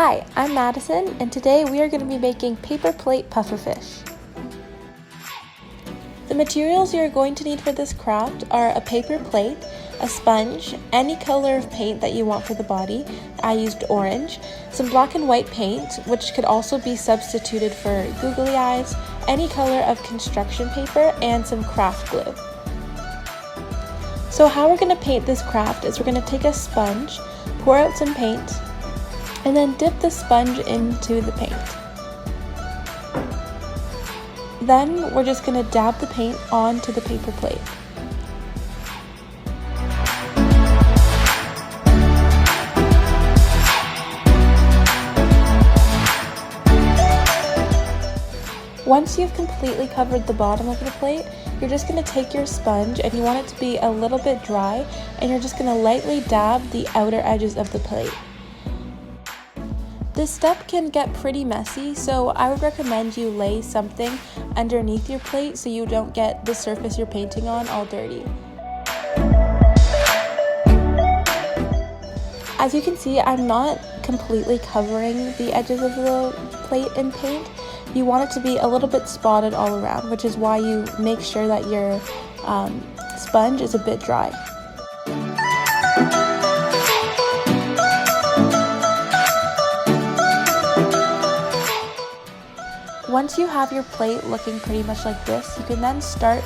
Hi, I'm Madison, and today we are going to be making paper plate pufferfish. The materials you're going to need for this craft are a paper plate, a sponge, any color of paint that you want for the body. I used orange, some black and white paint, which could also be substituted for googly eyes, any color of construction paper, and some craft glue. So how we're going to paint this craft is we're going to take a sponge, pour out some paint, and then dip the sponge into the paint. Then we're just going to dab the paint onto the paper plate. Once you've completely covered the bottom of the plate, you're just going to take your sponge and you want it to be a little bit dry, and you're just going to lightly dab the outer edges of the plate. This step can get pretty messy, so I would recommend you lay something underneath your plate so you don't get the surface you're painting on all dirty. As you can see, I'm not completely covering the edges of the plate in paint. You want it to be a little bit spotted all around, which is why you make sure that your sponge is a bit dry. Once you have your plate looking pretty much like this, you can then start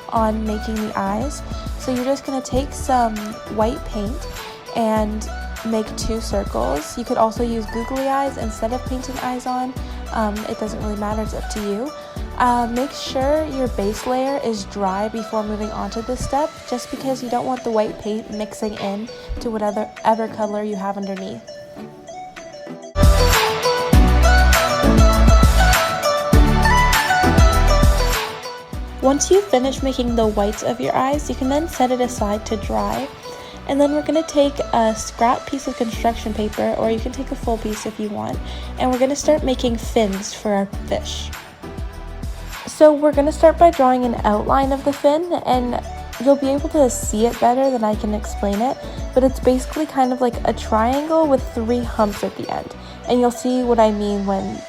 on making the eyes. So you're just going to take some white paint and make 2 circles. You could also use googly eyes instead of painting eyes on. It doesn't really matter, it's up to you. Make sure your base layer is dry before moving on to this step, just because you don't want the white paint mixing in to whatever color you have underneath. Once you finish making the whites of your eyes, you can then set it aside to dry. And then we're going to take a scrap piece of construction paper, or you can take a full piece if you want, and we're going to start making fins for our fish. So we're going to start by drawing an outline of the fin, and you'll be able to see it better than I can explain it, but it's basically kind of like a triangle with 3 humps at the end. And you'll see what I mean when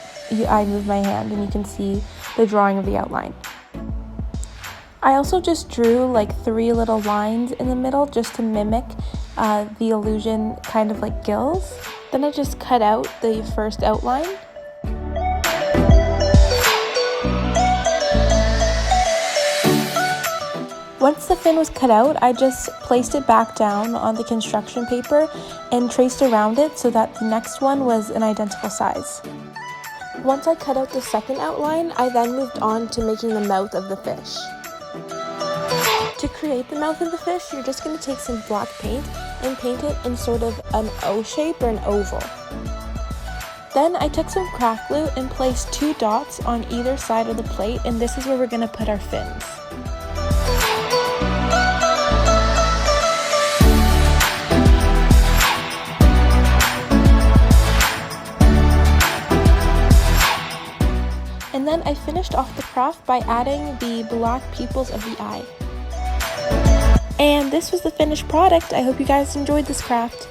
I move my hand and you can see the drawing of the outline. I also just drew like 3 little lines in the middle just to mimic the illusion, kind of like gills. Then I just cut out the first outline. Once the fin was cut out, I just placed it back down on the construction paper and traced around it so that the next one was an identical size. Once I cut out the second outline, I then moved on to making the mouth of the fish. To create the mouth of the fish, you're just going to take some black paint and paint it in sort of an O shape or an oval. Then I took some craft glue and placed 2 dots on either side of the plate, and this is where we're going to put our fins. And then I finished off the craft by adding the black pupils of the eye. And this was the finished product. I hope you guys enjoyed this craft.